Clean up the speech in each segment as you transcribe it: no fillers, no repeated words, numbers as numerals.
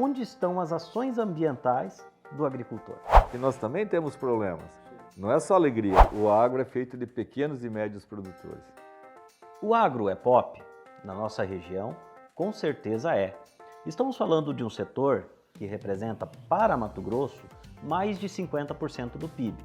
aonde estão as ações ambientais do agricultor? E nós também temos problemas. Não é só alegria. O agro é feito de pequenos e médios produtores. O agro é pop? Na nossa região, com certeza é. Estamos falando de um setor que representa para Mato Grosso mais de 50% do PIB,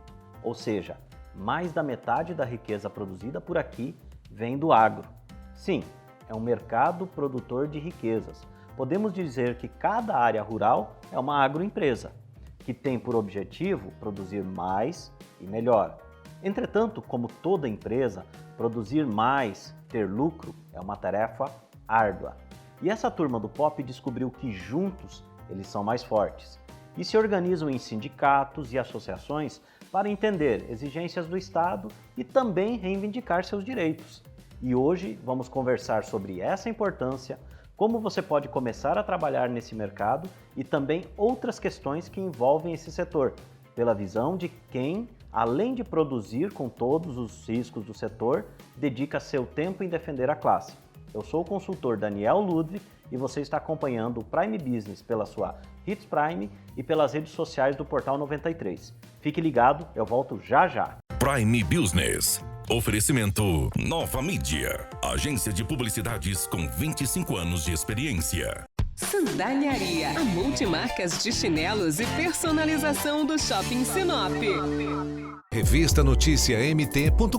ou seja, mais da metade da riqueza produzida por aqui vem do agro. Sim, é um mercado produtor de riquezas. Podemos dizer que cada área rural é uma agroempresa, que tem por objetivo produzir mais e melhor. Entretanto, como toda empresa, produzir mais, ter lucro, é uma tarefa árdua. E essa turma do POP descobriu que juntos eles são mais fortes e se organizam em sindicatos e associações para entender exigências do Estado e também reivindicar seus direitos. E hoje vamos conversar sobre essa importância, como você pode começar a trabalhar nesse mercado e também outras questões que envolvem esse setor, pela visão de quem, além de produzir com todos os riscos do setor, dedica seu tempo em defender a classe. Eu sou o consultor Daniel Ludwig e você está acompanhando o Prime Business pela sua Hits Prime e pelas redes sociais do Portal 93. Fique ligado, eu volto já já. Prime Business. Oferecimento Nova Mídia. Agência de publicidades com 25 anos de experiência. Sandaliaria, a multimarcas de chinelos e personalização do Shopping Sinop. Revista Notícia mt.com.br.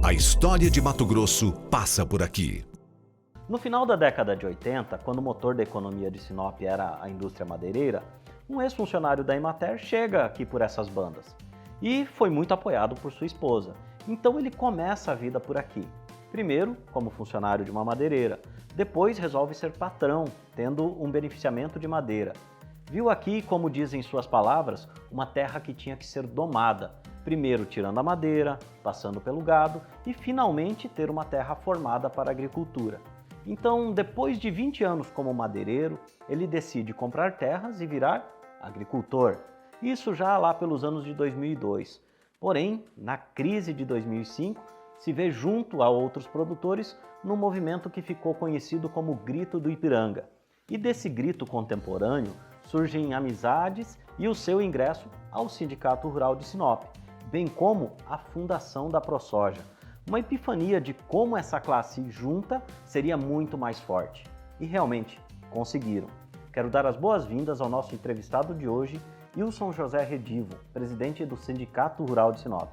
A história de Mato Grosso passa por aqui. No final da década de 80, quando o motor da economia de Sinop era a indústria madeireira, um ex-funcionário da Emater chega aqui por essas bandas e foi muito apoiado por sua esposa. Então ele começa a vida por aqui. Primeiro, como funcionário de uma madeireira, depois resolve ser patrão, tendo um beneficiamento de madeira. Viu aqui, como dizem suas palavras, uma terra que tinha que ser domada, primeiro tirando a madeira, passando pelo gado e finalmente ter uma terra formada para a agricultura. Então, depois de 20 anos como madeireiro, ele decide comprar terras e virar agricultor. Isso já lá pelos anos de 2002. Porém, na crise de 2005, se vê junto a outros produtores num movimento que ficou conhecido como Grito do Ipiranga. E desse grito contemporâneo surgem amizades e o seu ingresso ao Sindicato Rural de Sinop, bem como a fundação da ProSoja. Uma epifania de como essa classe junta seria muito mais forte. E realmente conseguiram. Quero dar as boas-vindas ao nosso entrevistado de hoje, Wilson José Redivo, presidente do Sindicato Rural de Sinop.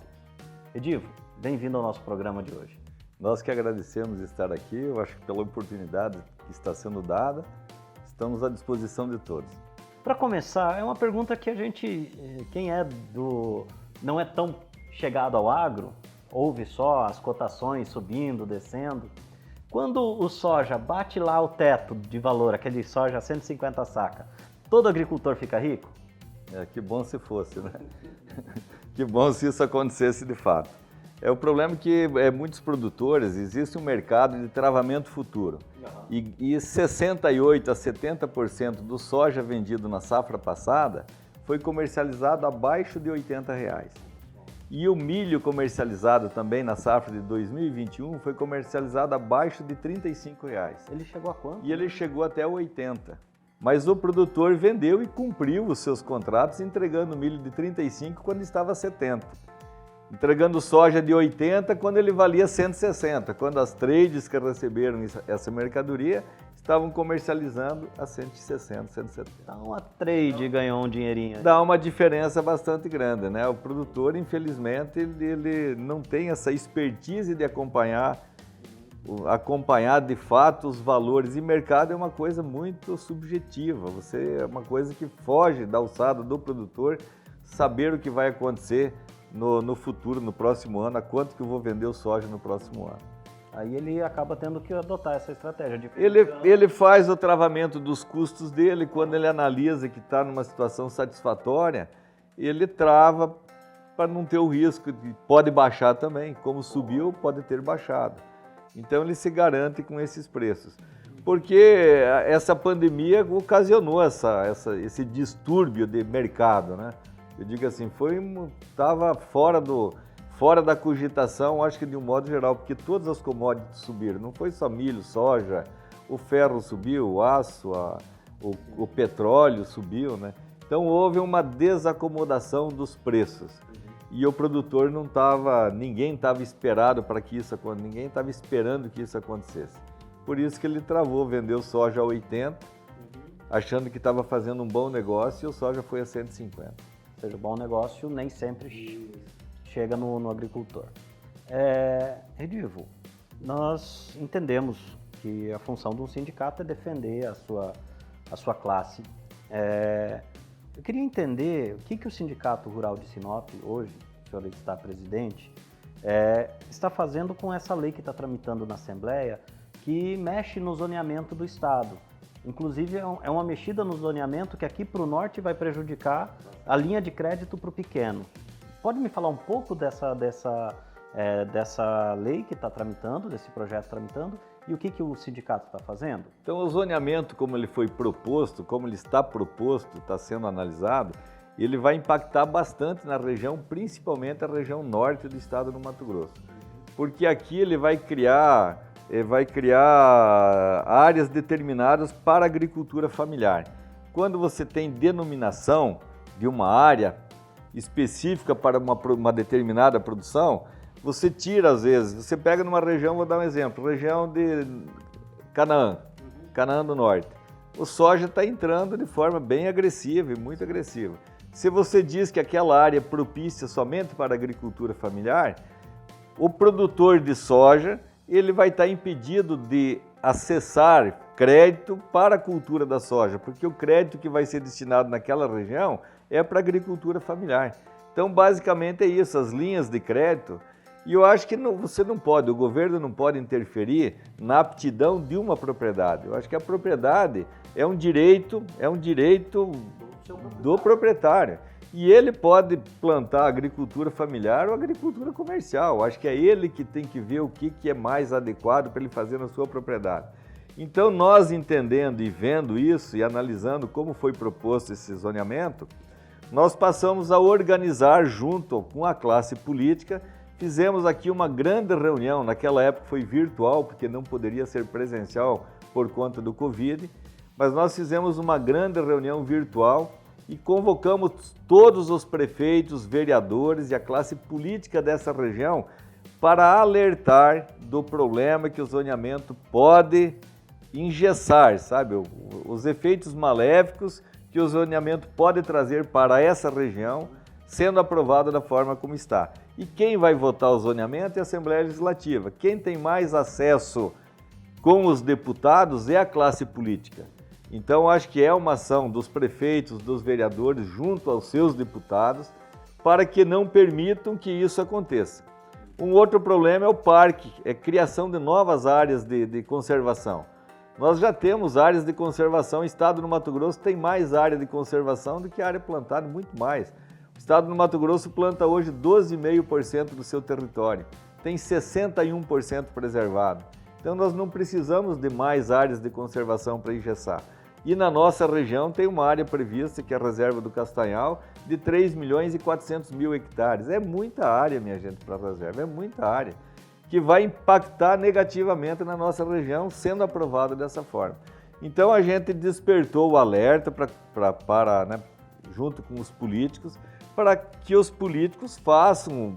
Redivo, bem-vindo ao nosso programa de hoje. Nós que agradecemos estar aqui, eu acho que pela oportunidade que está sendo dada, estamos à disposição de todos. Para começar, é uma pergunta que quem não é tão chegado ao agro, ouve só as cotações subindo, descendo. Quando o soja bate lá o teto de valor, aquele soja 150 saca, todo agricultor fica rico? Que bom se fosse, né? Que bom se isso acontecesse de fato. O problema é que muitos produtores, existe um mercado de travamento futuro. Uhum. E 68% a 70% do soja vendido na safra passada foi comercializado abaixo de R$80. E o milho comercializado também na safra de 2021 foi comercializado abaixo de R$35. Ele chegou a quanto? E ele chegou até 80. Mas o produtor vendeu e cumpriu os seus contratos entregando milho de 35 quando estava a 70. Entregando soja de 80 quando ele valia 160. Quando as trades que receberam essa mercadoria estavam comercializando a 160, 170. Então a trade ganhou um dinheirinho. Dá uma diferença bastante grande, né? O produtor, infelizmente, ele não tem essa expertise de acompanhar de fato os valores. E mercado é uma coisa muito subjetiva. É uma coisa que foge da alçada do produtor saber o que vai acontecer no futuro, no próximo ano, a quanto que eu vou vender o soja no próximo ano. Aí ele acaba tendo que adotar essa estratégia. Ele faz o travamento dos custos dele, quando ele analisa que está numa situação satisfatória, ele trava para não ter o risco de pode baixar também, como subiu, pode ter baixado. Então ele se garante com esses preços. Porque essa pandemia ocasionou esse distúrbio de mercado, né? Eu digo assim, estava fora da cogitação, acho que de um modo geral, porque todas as commodities subiram, não foi só milho, soja, o ferro subiu, o aço, o petróleo subiu, né? Então houve uma desacomodação dos preços. E o produtor ninguém estava esperado para que isso acontecesse, ninguém estava esperando que isso acontecesse. Por isso que ele travou, vendeu soja a 80, achando que estava fazendo um bom negócio, e o soja foi a 150. Ou seja, o bom negócio nem sempre chega no agricultor. Redivo, nós entendemos que a função de um sindicato é defender a sua classe. Eu queria entender o que o Sindicato Rural de Sinop, hoje, o senhor está presidente, está fazendo com essa lei que está tramitando na Assembleia, que mexe no zoneamento do Estado. Inclusive, é uma mexida no zoneamento que aqui para o norte vai prejudicar a linha de crédito para o pequeno. Pode me falar um pouco dessa lei que está tramitando, desse projeto tramitando, e o que o sindicato está fazendo? Então, o zoneamento, como ele foi proposto, como ele está proposto, está sendo analisado, ele vai impactar bastante na região, principalmente a região norte do estado do Mato Grosso. Porque aqui ele vai criar áreas determinadas para a agricultura familiar. Quando você tem denominação de uma área específica para uma determinada produção, você tira, às vezes, você pega numa região, vou dar um exemplo, região de Canaã, Canaã do Norte. O soja está entrando de forma bem agressiva e muito agressiva. Se você diz que aquela área é propícia somente para a agricultura familiar, o produtor de soja ele vai estar impedido de acessar crédito para a cultura da soja, porque o crédito que vai ser destinado naquela região é para a agricultura familiar. Então, basicamente é isso, as linhas de crédito. E eu acho que você não pode, o governo não pode interferir na aptidão de uma propriedade. Eu acho que a propriedade é um direito do proprietário. E ele pode plantar agricultura familiar ou agricultura comercial. Eu acho que é ele que tem que ver o que é mais adequado para ele fazer na sua propriedade. Então, nós entendendo e vendo isso e analisando como foi proposto esse zoneamento, nós passamos a organizar junto com a classe política. Fizemos aqui uma grande reunião, naquela época foi virtual, porque não poderia ser presencial por conta do Covid, mas nós fizemos uma grande reunião virtual e convocamos todos os prefeitos, vereadores e a classe política dessa região para alertar do problema que o zoneamento pode engessar, sabe? Os efeitos maléficos que o zoneamento pode trazer para essa região, sendo aprovado da forma como está. E quem vai votar o zoneamento é a Assembleia Legislativa. Quem tem mais acesso com os deputados é a classe política. Então, acho que é uma ação dos prefeitos, dos vereadores, junto aos seus deputados, para que não permitam que isso aconteça. Um outro problema é o parque, é a criação de novas áreas de conservação. Nós já temos áreas de conservação, o estado do Mato Grosso tem mais área de conservação do que área plantada, muito mais. O estado do Mato Grosso planta hoje 12,5% do seu território, tem 61% preservado. Então nós não precisamos de mais áreas de conservação para engessar. E na nossa região tem uma área prevista, que é a reserva do Castanhal, de 3.400.000 hectares. É muita área, minha gente, para a reserva, é muita área, que vai impactar negativamente na nossa região, sendo aprovada dessa forma. Então a gente despertou o alerta junto com os políticos, para que os políticos façam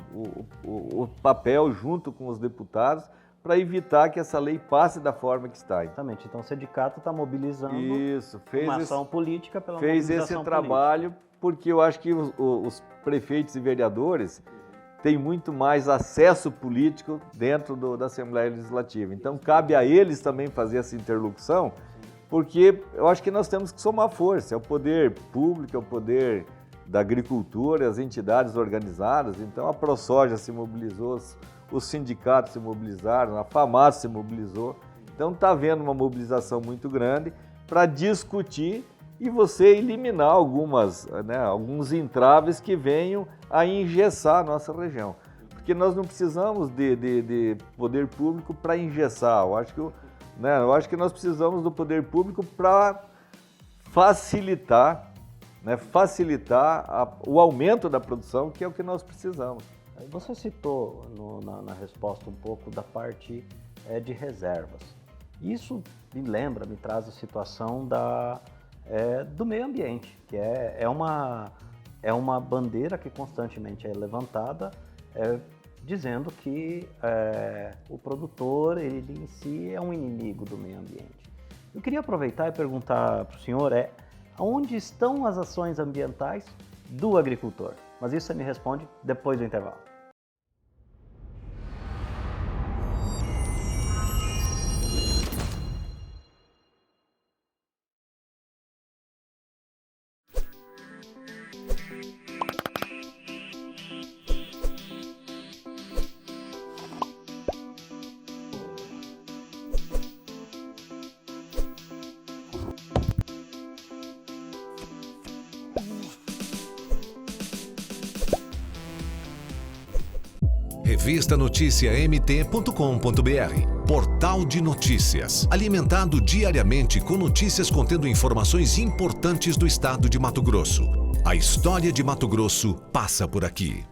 o papel junto com os deputados para evitar que essa lei passe da forma que está. Exatamente. Então o sindicato está mobilizando uma ação política pela fez mobilização esse trabalho política. Porque eu acho que os prefeitos e vereadores têm muito mais acesso político dentro da Assembleia Legislativa. Então cabe a eles também fazer essa interlocução, porque eu acho que nós temos que somar força. É o poder público, é o poder da agricultura, as entidades organizadas. Então a ProSoja se mobilizou, os sindicatos se mobilizaram, a FAMAS se mobilizou. Então está havendo uma mobilização muito grande para discutir e você eliminar alguns entraves que venham a engessar a nossa região. Porque nós não precisamos de poder público para engessar. Eu acho que nós precisamos do poder público para facilitar o aumento da produção, que é o que nós precisamos. Você citou na resposta um pouco da parte de reservas. Isso me traz a situação do meio ambiente, que é uma bandeira que constantemente é levantada, dizendo que o produtor, ele em si, é um inimigo do meio ambiente. Eu queria aproveitar e perguntar para o senhor, onde estão as ações ambientais do agricultor? Mas isso você me responde depois do intervalo. Revista Notícia MT.com.br, portal de notícias, alimentado diariamente com notícias contendo informações importantes do estado de Mato Grosso. A história de Mato Grosso passa por aqui.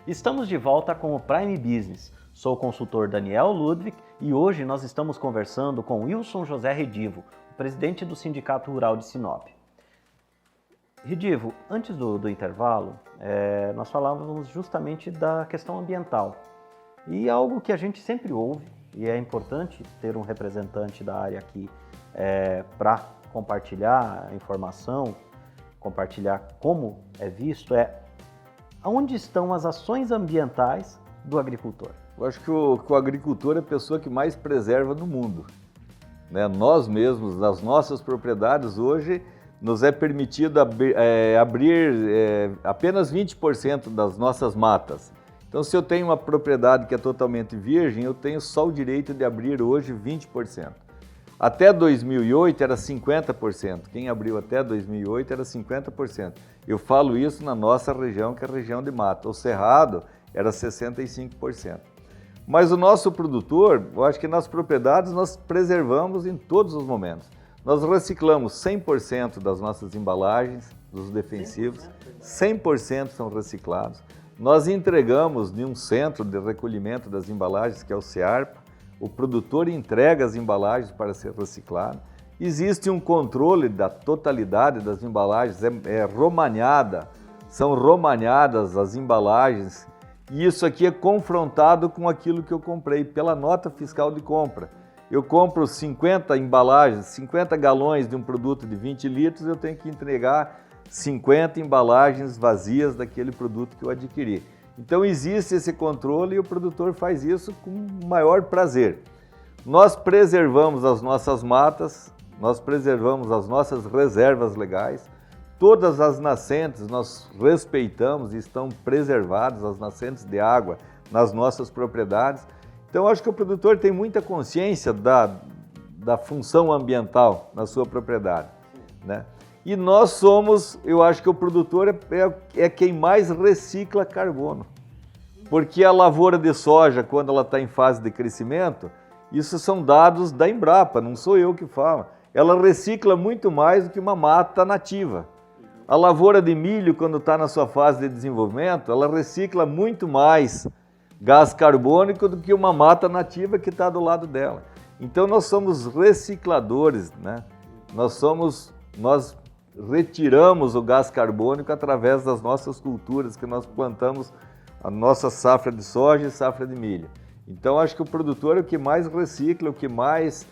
Estamos de volta com o Prime Business. Sou o consultor Daniel Ludwig e hoje nós estamos conversando com Wilson José Redivo, o presidente do Sindicato Rural de Sinop. Redivo, antes do intervalo, nós falávamos justamente da questão ambiental. E algo que a gente sempre ouve, e é importante ter um representante da área aqui para compartilhar a informação, compartilhar como é visto, onde estão as ações ambientais do agricultor? Eu acho que o agricultor é a pessoa que mais preserva no mundo, né? Nós mesmos, nas nossas propriedades, hoje, nos é permitido abrir apenas 20% das nossas matas. Então, se eu tenho uma propriedade que é totalmente virgem, eu tenho só o direito de abrir hoje 20%. Até 2008 era 50%. Quem abriu até 2008 era 50%. Eu falo isso na nossa região, que é a região de mata. O Cerrado era 65%. Mas o nosso produtor, eu acho que nas propriedades nós preservamos em todos os momentos. Nós reciclamos 100% das nossas embalagens, dos defensivos, 100% são reciclados. Nós entregamos em um centro de recolhimento das embalagens, que é o CEARPA. O produtor entrega as embalagens para ser reciclado. Existe um controle da totalidade das embalagens, são romaneadas as embalagens. E isso aqui é confrontado com aquilo que eu comprei pela nota fiscal de compra. Eu compro 50 embalagens, 50 galões de um produto de 20 litros, eu tenho que entregar 50 embalagens vazias daquele produto que eu adquiri. Então existe esse controle e o produtor faz isso com o maior prazer. Nós preservamos as nossas matas, nós preservamos as nossas reservas legais, todas as nascentes nós respeitamos e estão preservadas, as nascentes de água nas nossas propriedades. Então acho que o produtor tem muita consciência da função ambiental na sua propriedade, né? E nós somos, eu acho que o produtor é quem mais recicla carbono. Porque a lavoura de soja, quando ela está em fase de crescimento, isso são dados da Embrapa, não sou eu que falo. Ela recicla muito mais do que uma mata nativa. A lavoura de milho, quando está na sua fase de desenvolvimento, ela recicla muito mais gás carbônico do que uma mata nativa que está do lado dela. Então nós somos recicladores, né? Nós retiramos o gás carbônico através das nossas culturas que nós plantamos, a nossa safra de soja e safra de milho. Então acho que o produtor é o que mais recicla, o que mais,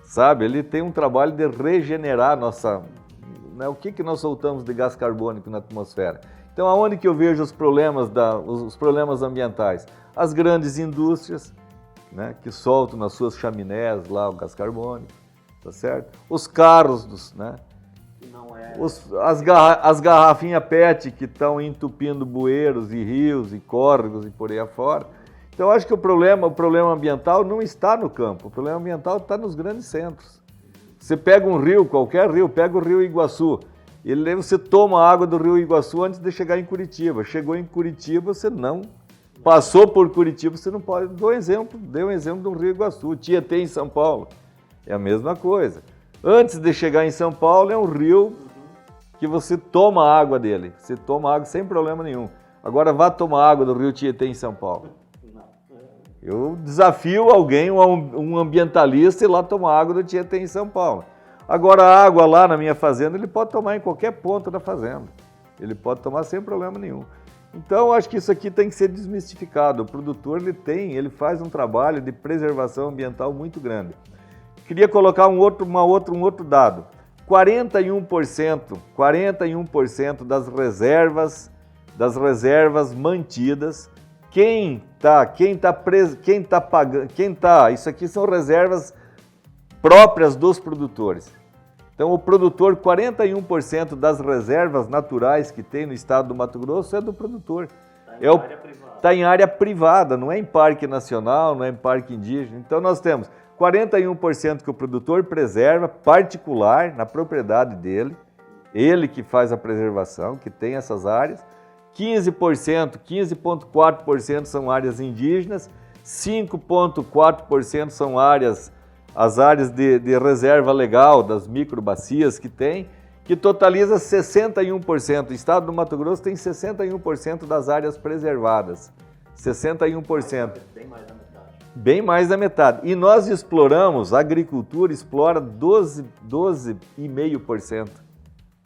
sabe, ele tem um trabalho de regenerar o que nós soltamos de gás carbônico na atmosfera. Então aonde que eu vejo os problemas ambientais? As grandes indústrias, né, que soltam nas suas chaminés lá o gás carbônico, tá certo? Os carros, né? As garrafinhas PET que estão entupindo bueiros e rios e córregos e por aí afora. Então acho que o problema ambiental não está no campo, o problema ambiental está nos grandes centros. Você pega um rio, qualquer rio, pega o Rio Iguaçu, e você toma a água do Rio Iguaçu antes de chegar em Curitiba. Chegou em Curitiba, você não passou por Curitiba, você não pode. Dei um exemplo do Rio Iguaçu, Tietê em São Paulo, é a mesma coisa. Antes de chegar em São Paulo é um rio que você toma a água dele, você toma água sem problema nenhum. Agora vá tomar água do Rio Tietê em São Paulo. Eu desafio alguém, um ambientalista, ir lá tomar água do Tietê em São Paulo. Agora, a água lá na minha fazenda, ele pode tomar em qualquer ponto da fazenda. Ele pode tomar sem problema nenhum. Então, acho que isso aqui tem que ser desmistificado. O produtor, ele faz um trabalho de preservação ambiental muito grande. Queria colocar um outro dado. 41% das reservas mantidas, isso aqui são reservas próprias dos produtores. Então, o produtor, 41% das reservas naturais que tem no estado do Mato Grosso é do produtor. Está em área privada, não é em parque nacional, não é em parque indígena. Então, nós temos 41% que o produtor preserva, particular, na propriedade dele, ele que faz a preservação, que tem essas áreas. 15,4% são áreas indígenas, 5,4% são as áreas de reserva legal das microbacias que tem, que totaliza 61%. O estado do Mato Grosso tem 61% das áreas preservadas. 61%. Bem mais da metade. E nós exploramos, a agricultura explora 12,5%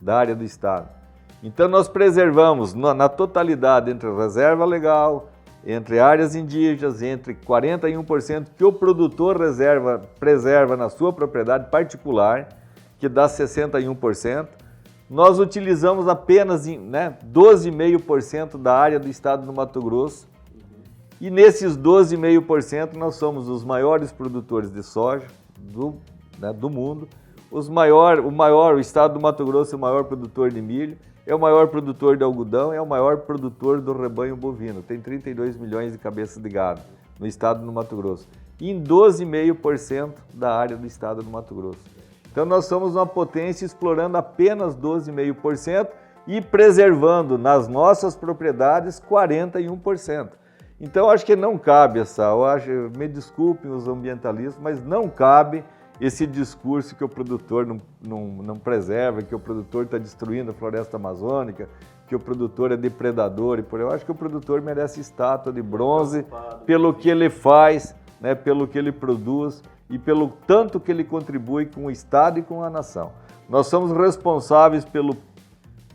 da área do estado. Então nós preservamos na totalidade entre reserva legal, entre áreas indígenas, entre 41% que o produtor preserva na sua propriedade particular, que dá 61%. Nós utilizamos apenas 12,5% da área do estado do Mato Grosso. E nesses 12,5% nós somos os maiores produtores de soja do mundo. O estado do Mato Grosso é o maior produtor de milho, é o maior produtor de algodão, é o maior produtor do rebanho bovino. Tem 32 milhões de cabeças de gado no estado do Mato Grosso. E em 12,5% da área do estado do Mato Grosso. Então nós somos uma potência explorando apenas 12,5% e preservando nas nossas propriedades 41%. Então acho que não cabe me desculpem os ambientalistas, mas não cabe esse discurso que o produtor não preserva, que o produtor está destruindo a floresta amazônica, que o produtor é depredador e por aí. Eu acho que o produtor merece estátua de bronze pelo que ele faz, pelo que ele produz e pelo tanto que ele contribui com o estado e com a nação. Nós somos responsáveis pelo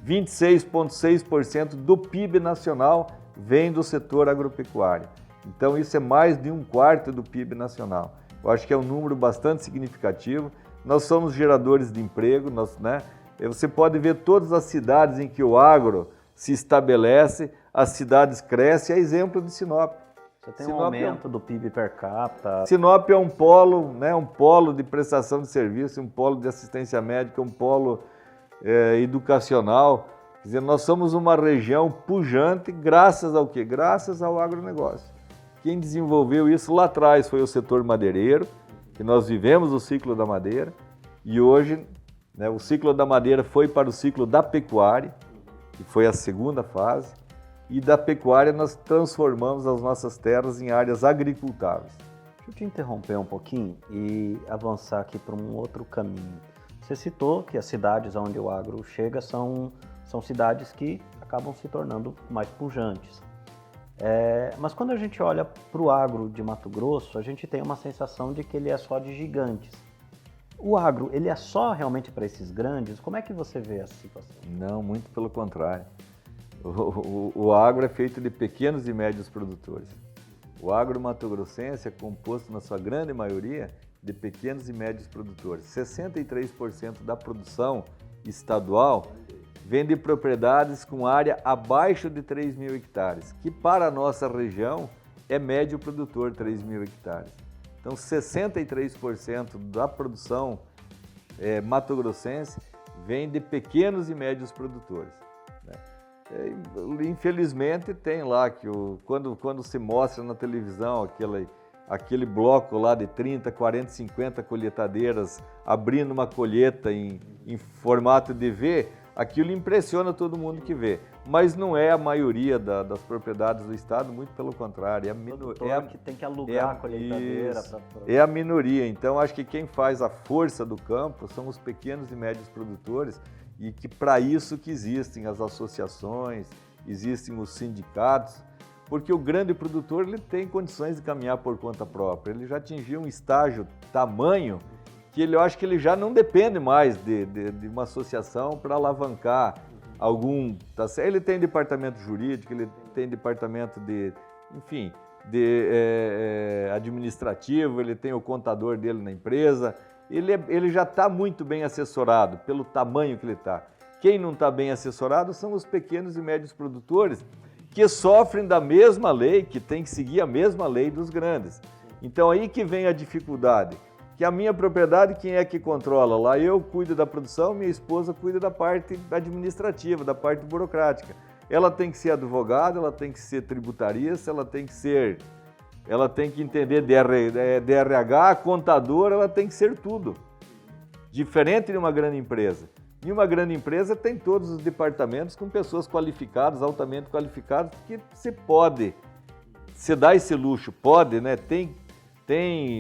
26,6% do PIB nacional vem do setor agropecuário. Então isso é mais de 1/4 do PIB nacional. Eu acho que é um número bastante significativo. Nós somos geradores de emprego, você pode ver todas as cidades em que o agro se estabelece, as cidades crescem, é exemplo de Sinop. Você tem um aumento do PIB per capita. Sinop é um polo de prestação de serviço, um polo de assistência médica, um polo educacional. Quer dizer, nós somos uma região pujante graças ao quê? Graças ao agronegócio. Quem desenvolveu isso lá atrás foi o setor madeireiro, que nós vivemos o ciclo da madeira, e hoje o ciclo da madeira foi para o ciclo da pecuária, que foi a segunda fase, e da pecuária nós transformamos as nossas terras em áreas agricultáveis. Deixa eu te interromper um pouquinho e avançar aqui para um outro caminho. Você citou que as cidades onde o agro chega são cidades que acabam se tornando mais pujantes. Mas quando a gente olha para o agro de Mato Grosso, a gente tem uma sensação de que ele é só de gigantes. O agro, ele é só realmente para esses grandes? Como é que você vê essa situação? Não, muito pelo contrário. O agro é feito de pequenos e médios produtores. O agro mato-grossense é composto, na sua grande maioria, de pequenos e médios produtores. 63% da produção estadual vem de propriedades com área abaixo de 3 mil hectares, que para a nossa região é médio produtor, 3 mil hectares. Então, 63% da produção mato-grossense vem de pequenos e médios produtores. Infelizmente, tem lá que quando se mostra na televisão aquele bloco lá de 30, 40, 50 colheitadeiras abrindo uma colheita em formato de V, aquilo impressiona todo mundo que vê, mas não é a maioria das propriedades do estado, muito pelo contrário. Que tem que alugar a colheitadeira. É a minoria, então acho que quem faz a força do campo são os pequenos e médios produtores e que para isso que existem as associações, existem os sindicatos, porque o grande produtor ele tem condições de caminhar por conta própria, ele já atingiu um estágio tamanho que eu acho que ele já não depende mais de uma associação para alavancar algum... Tá certo? Ele tem departamento jurídico, ele tem departamento enfim, administrativo, ele tem o contador dele na empresa, ele já está muito bem assessorado pelo tamanho que ele está. Quem não está bem assessorado são os pequenos e médios produtores, que sofrem da mesma lei, que tem que seguir a mesma lei dos grandes. Então aí que vem a dificuldade, que a minha propriedade, quem é que controla lá? Eu cuido da produção, minha esposa cuida da parte administrativa, da parte burocrática. Ela tem que ser advogada, ela tem que ser tributarista, ela tem que entender DRH, contadora, ela tem que ser tudo. Diferente de uma grande empresa. E uma grande empresa tem todos os departamentos com pessoas qualificadas, altamente qualificadas, que se dá esse luxo, pode, né? Tem,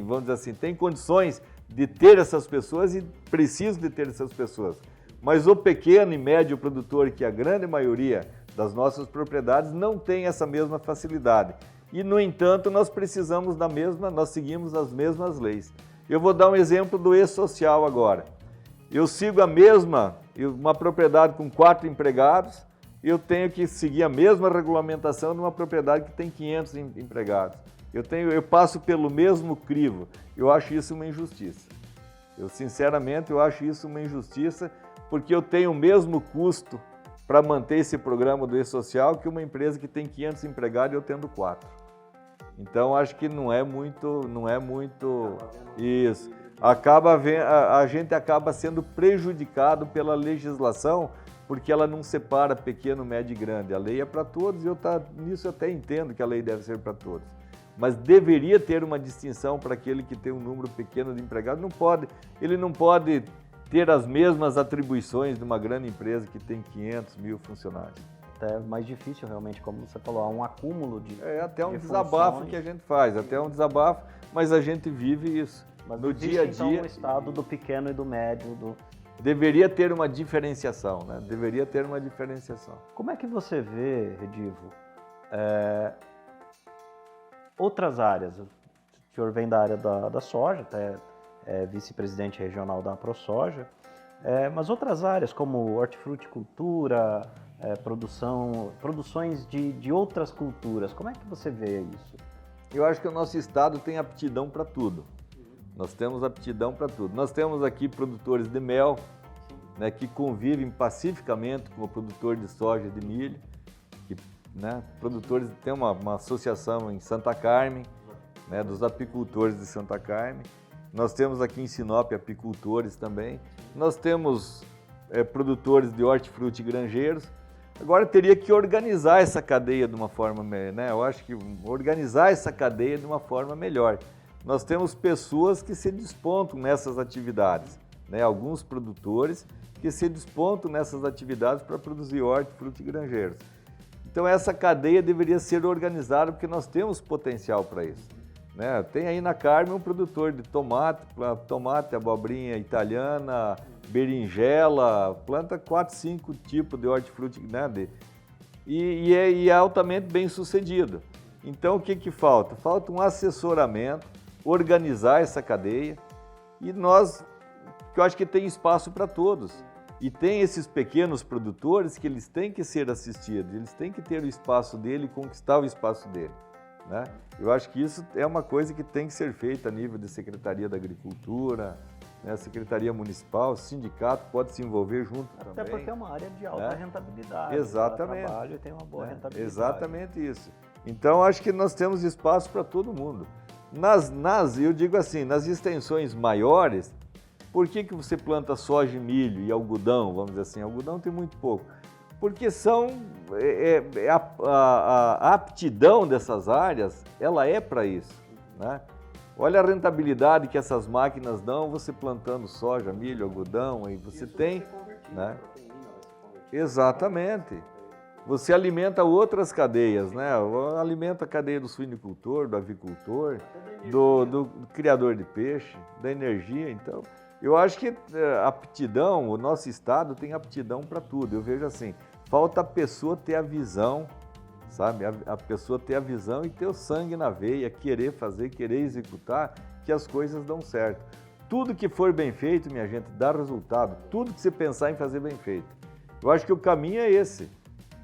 vamos dizer assim, tem condições de ter essas pessoas e precisa de ter essas pessoas. Mas o pequeno e médio produtor, que a grande maioria das nossas propriedades, não tem essa mesma facilidade. E, no entanto, nós seguimos as mesmas leis. Eu vou dar um exemplo do E-Social agora. Eu sigo uma propriedade com 4 empregados, eu tenho que seguir a mesma regulamentação de uma propriedade que tem 500 empregados. Eu passo pelo mesmo crivo. Eu acho isso uma injustiça. Sinceramente, eu acho isso uma injustiça, porque eu tenho o mesmo custo para manter esse programa do E-Social que uma empresa que tem 500 empregados e eu tendo 4. Então, acho que não é muito isso. A gente acaba sendo prejudicado pela legislação, porque ela não separa pequeno, médio e grande. A lei é para todos e nisso eu até entendo que a lei deve ser para todos. Mas deveria ter uma distinção para aquele que tem um número pequeno de empregados. Ele não pode ter as mesmas atribuições de uma grande empresa que tem 500 mil funcionários. É mais difícil realmente, como você falou, há um acúmulo de até um desabafo que a gente faz, mas a gente vive isso. Mas no dia a dia, então, o estado do pequeno e do médio. Deveria ter uma diferenciação, né? Deveria ter uma diferenciação. Como é que você vê, Redivo, outras áreas? O senhor vem da área da soja, até é vice-presidente regional da ProSoja, mas outras áreas como hortifruticultura, produções de outras culturas, como é que você vê isso? Eu acho que o nosso estado tem aptidão para tudo. Nós temos aptidão para tudo. Nós temos aqui produtores de mel, né, que convivem pacificamente com o produtor de soja e de milho. Produtores, tem uma associação em Santa Carmen, né, dos apicultores de Santa Carmen. Nós temos aqui em Sinop apicultores também. Nós temos produtores de hortifruti e granjeiros. Agora teria que organizar essa cadeia de uma forma, né? Eu acho que organizar essa cadeia de uma forma melhor. Nós temos pessoas que se despontam nessas atividades, né? Alguns produtores que se despontam nessas atividades para produzir hortifruti e granjeiros. Então essa cadeia deveria ser organizada porque nós temos potencial para isso, né? Tem aí na Carmen um produtor de tomate, abobrinha italiana, berinjela, planta 4, 5 tipos de hortifruti, né? E é altamente bem sucedido. Então o que falta? Falta um assessoramento, organizar essa cadeia e que eu acho que tem espaço para todos. E tem esses pequenos produtores que eles têm que ser assistidos, eles têm que ter o espaço dele e conquistar o espaço dele, né? Eu acho que isso é uma coisa que tem que ser feita a nível de Secretaria da Agricultura, né? Secretaria Municipal, sindicato pode se envolver junto também. Até porque é uma área de alta rentabilidade. Exatamente. Trabalho e tem uma boa rentabilidade. Exatamente isso. Então, acho que nós temos espaço para todo mundo. Eu digo assim, nas extensões maiores, por que você planta soja, milho e algodão, vamos dizer assim? Algodão tem muito pouco. Porque a aptidão dessas áreas, ela é para isso, né? Olha a rentabilidade que essas máquinas dão, você plantando soja, milho, algodão, aí você tem, né? Exatamente. Você alimenta outras cadeias, né? Alimenta a cadeia do suinicultor, do avicultor, do criador de peixe, da energia. Então, eu acho que aptidão, o nosso estado tem aptidão para tudo. Eu vejo assim, falta a pessoa ter a visão, sabe? A pessoa ter a visão e ter o sangue na veia, querer fazer, querer executar, que as coisas dão certo. tudo que for bem feito, minha gente, dá resultado. Tudo que você pensar em fazer bem feito. Eu acho que o caminho é esse,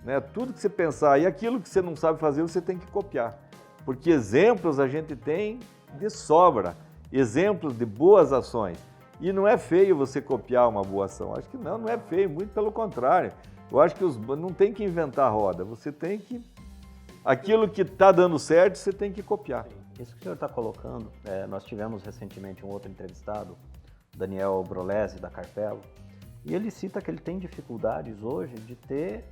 né? Tudo que você pensar e aquilo que você não sabe fazer, você tem que copiar. Porque exemplos a gente tem de sobra, exemplos de boas ações. E não é feio você copiar uma boa ação. Acho que não é feio, muito pelo contrário. Eu acho que não tem que inventar roda, você tem que... Aquilo que está dando certo, você tem que copiar. Isso que o senhor está colocando, nós tivemos recentemente um outro entrevistado, Daniel Brolesi, da Carpelo, e ele cita que ele tem dificuldades hoje de ter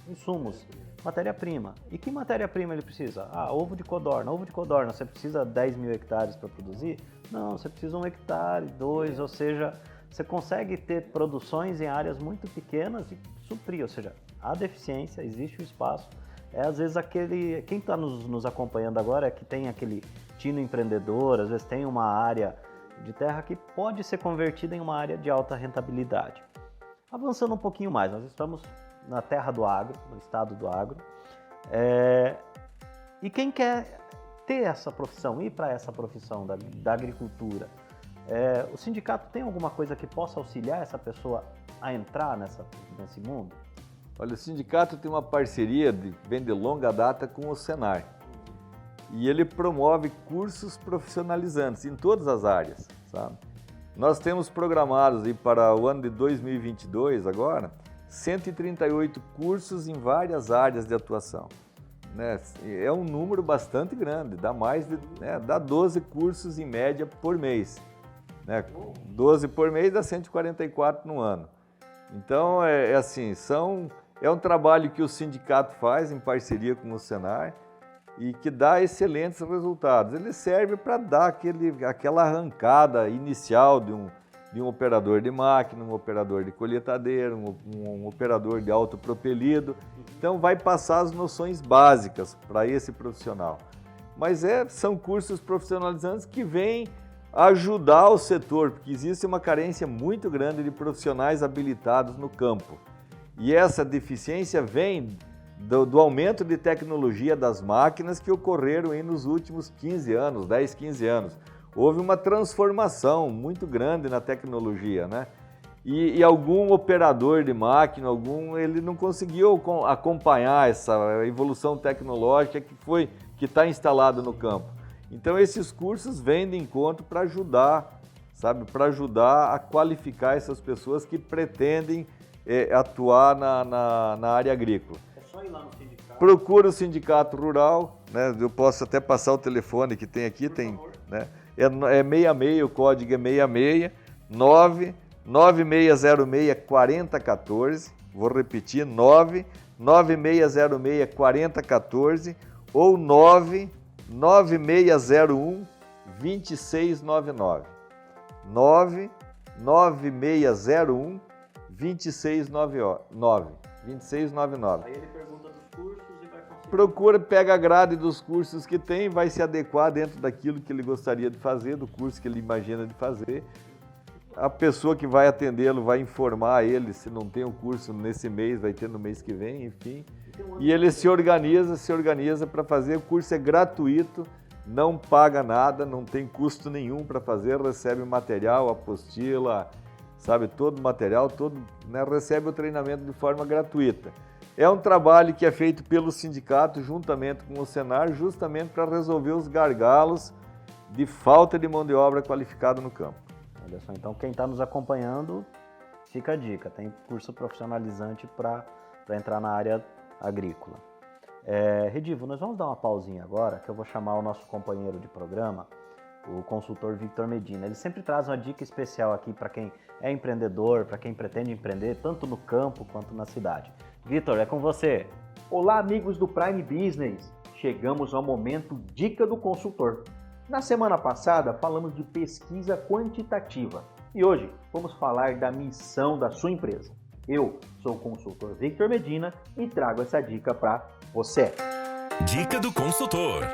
insumos, matéria-prima. E que matéria-prima ele precisa? Ovo de codorna. Ovo de codorna, você precisa 10 mil hectares para produzir? Não, você precisa 1 hectare, 2, ou seja, você consegue ter produções em áreas muito pequenas e suprir, ou seja, há deficiência, existe o espaço. Às vezes quem está nos acompanhando agora é que tem aquele tino empreendedor, às vezes tem uma área de terra que pode ser convertida em uma área de alta rentabilidade. Avançando um pouquinho mais, nós estamos na terra do agro, no estado do agro, e quem quer ter essa profissão, ir para essa profissão da agricultura, o sindicato tem alguma coisa que possa auxiliar essa pessoa a entrar nesse mundo? Olha, o sindicato tem uma parceria vem de longa data com o Senar. E ele promove cursos profissionalizantes em todas as áreas, sabe? Nós temos programados aí para o ano de 2022 agora, 138 cursos em várias áreas de atuação, né? É um número bastante grande, dá 12 cursos em média por mês, né? 12 por mês dá 144 no ano. Então, é um trabalho que o sindicato faz em parceria com o Senar e que dá excelentes resultados. Ele serve para dar aquela arrancada inicial de um operador de máquina, um operador de colheitadeira, um operador de autopropelido. Então, vai passar as noções básicas para esse profissional. Mas são cursos profissionalizantes que vêm ajudar o setor, porque existe uma carência muito grande de profissionais habilitados no campo. E essa deficiência vem do aumento de tecnologia das máquinas que ocorreram aí nos últimos 15 anos, 10, 15 anos. Houve uma transformação muito grande na tecnologia, né? E algum operador de máquina, ele não conseguiu acompanhar essa evolução tecnológica que está instalada no campo. Então esses cursos vêm de encontro para ajudar, sabe? Para ajudar a qualificar essas pessoas que pretendem atuar na área agrícola. É só ir lá no sindicato. Procura o sindicato rural, né? Eu posso até passar o telefone que tem aqui, né? É 66, o código é 66 9606 4014. Vou repetir, 9606 4014 ou 9601 2699. 9601 2699. Aí ele pergunta dos cursos e vai conseguir. Procura, pega a grade dos cursos que tem, vai se adequar dentro daquilo que ele gostaria de fazer, do curso que ele imagina de fazer. A pessoa que vai atendê-lo vai informar ele se não tem o curso nesse mês, vai ter no mês que vem, enfim. E ele se organiza para fazer. O curso é gratuito, não paga nada, não tem custo nenhum para fazer, recebe material, apostila, sabe, todo o material, né, recebe o treinamento de forma gratuita. É um trabalho que é feito pelo sindicato juntamente com o Senar, justamente para resolver os gargalos de falta de mão de obra qualificada no campo. Olha só, então quem está nos acompanhando, fica a dica, tem curso profissionalizante para entrar na área agrícola. Redivo, nós vamos dar uma pausinha agora, que eu vou chamar o nosso companheiro de programa, o consultor Victor Medina. Ele sempre traz uma dica especial aqui para quem é empreendedor, para quem pretende empreender, tanto no campo quanto na cidade. Victor, é com você. Olá, amigos do Prime Business. Chegamos ao momento Dica do Consultor. Na semana passada, falamos de pesquisa quantitativa e hoje vamos falar da missão da sua empresa. Eu sou o consultor Victor Medina e trago essa dica para você. Dica do Consultor.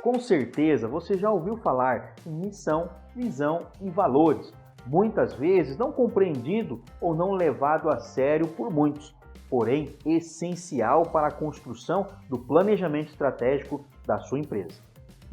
Com certeza você já ouviu falar em missão, visão e valores, muitas vezes não compreendido ou não levado a sério por muitos, porém essencial para a construção do planejamento estratégico da sua empresa.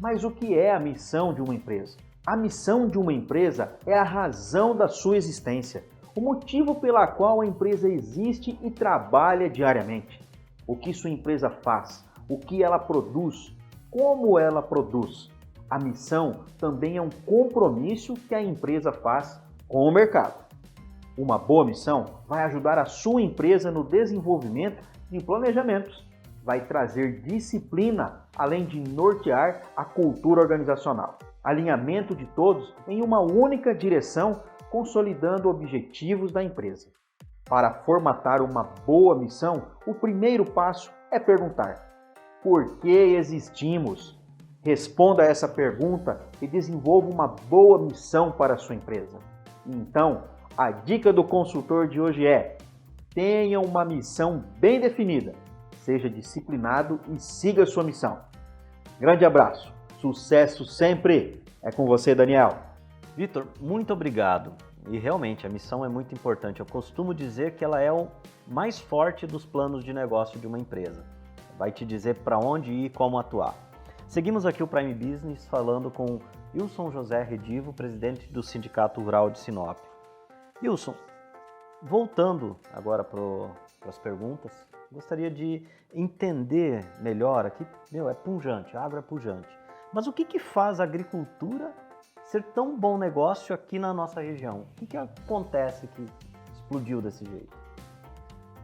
Mas o que é a missão de uma empresa? A missão de uma empresa é a razão da sua existência, o motivo pela qual a empresa existe e trabalha diariamente. O que sua empresa faz, o que ela produz, como ela produz. A missão também é um compromisso que a empresa faz com o mercado. Uma boa missão vai ajudar a sua empresa no desenvolvimento de planejamentos, vai trazer disciplina, além de nortear a cultura organizacional. Alinhamento de todos em uma única direção, consolidando objetivos da empresa. Para formatar uma boa missão, o primeiro passo é perguntar: por que existimos? Responda a essa pergunta e desenvolva uma boa missão para a sua empresa. Então, a dica do consultor de hoje é: tenha uma missão bem definida, seja disciplinado e siga a sua missão. Grande abraço, sucesso sempre! É com você, Daniel. Vitor, muito obrigado. E realmente, a missão é muito importante. Eu costumo dizer que ela é o mais forte dos planos de negócio de uma empresa. Vai te dizer para onde ir e como atuar. Seguimos aqui o Prime Business falando com Wilson José Redivo, presidente do Sindicato Rural de Sinop. Wilson, voltando agora para as perguntas, gostaria de entender melhor aqui. É pujante, a água é pujante. Mas o que faz a agricultura ser tão bom negócio aqui na nossa região? O que acontece que explodiu desse jeito?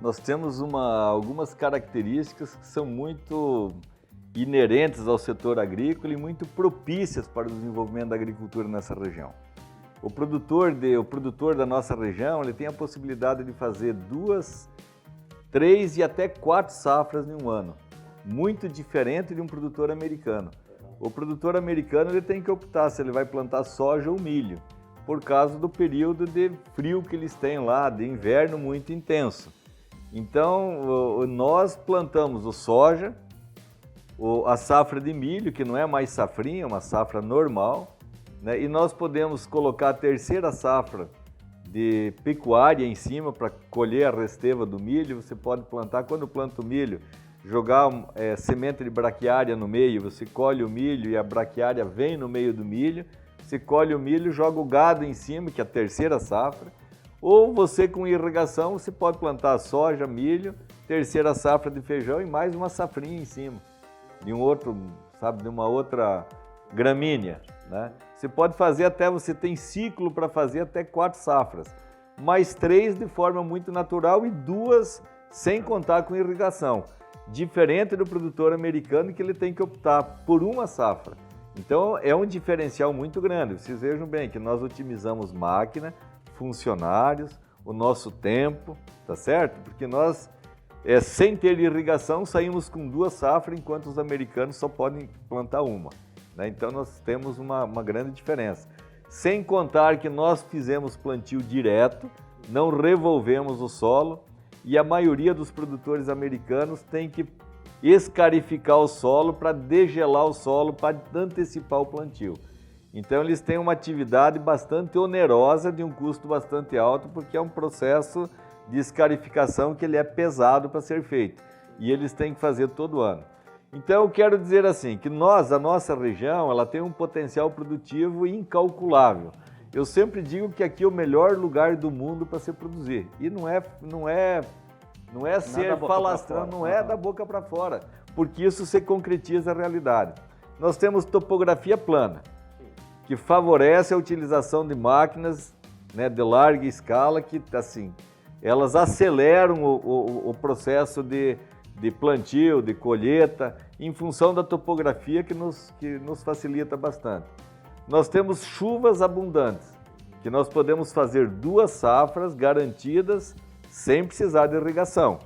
Nós temos algumas características que são muito inerentes ao setor agrícola e muito propícias para o desenvolvimento da agricultura nessa região. O produtor da nossa região, ele tem a possibilidade de fazer 2, 3 e até 4 safras em um ano, muito diferente de um produtor americano. O produtor americano ele tem que optar se ele vai plantar soja ou milho, por causa do período de frio que eles têm lá, de inverno muito intenso. Então, nós plantamos o soja, a safra de milho, que não é mais safrinha, é uma safra normal, né? E nós podemos colocar a terceira safra de pecuária em cima para colher a resteva do milho. Você pode plantar, quando planta o milho, jogar semente de braquiária no meio, você colhe o milho e a braquiária vem no meio do milho, você colhe o milho, joga o gado em cima, que é a terceira safra, ou você com irrigação, você pode plantar soja, milho, terceira safra de feijão e mais uma safrinha em cima, de uma outra gramínea, né? Você pode fazer você tem ciclo para fazer até 4 safras, mais 3 de forma muito natural e 2 sem contar com irrigação. Diferente do produtor americano, que ele tem que optar por uma safra. Então é um diferencial muito grande. Vocês vejam bem que nós otimizamos máquina, funcionários, o nosso tempo, tá certo? Porque nós, sem ter irrigação, saímos com 2 safras, enquanto os americanos só podem plantar uma, né? Então nós temos uma grande diferença. Sem contar que nós fizemos plantio direto, não revolvemos o solo, e a maioria dos produtores americanos tem que escarificar o solo para degelar o solo, para antecipar o plantio. Então eles têm uma atividade bastante onerosa, de um custo bastante alto, porque é um processo de escarificação que ele é pesado para ser feito. E eles têm que fazer todo ano. Então eu quero dizer assim, que a nossa região, ela tem um potencial produtivo incalculável. Eu sempre digo que aqui é o melhor lugar do mundo para se produzir. E não é ser falastrão, não é da boca para fora, porque isso se concretiza a realidade. Nós temos topografia plana, que favorece a utilização de máquinas, né, de larga escala, que assim, elas aceleram o processo de plantio, de colheita, em função da topografia que nos facilita bastante. Nós temos chuvas abundantes, que nós podemos fazer 2 safras garantidas sem precisar de irrigação,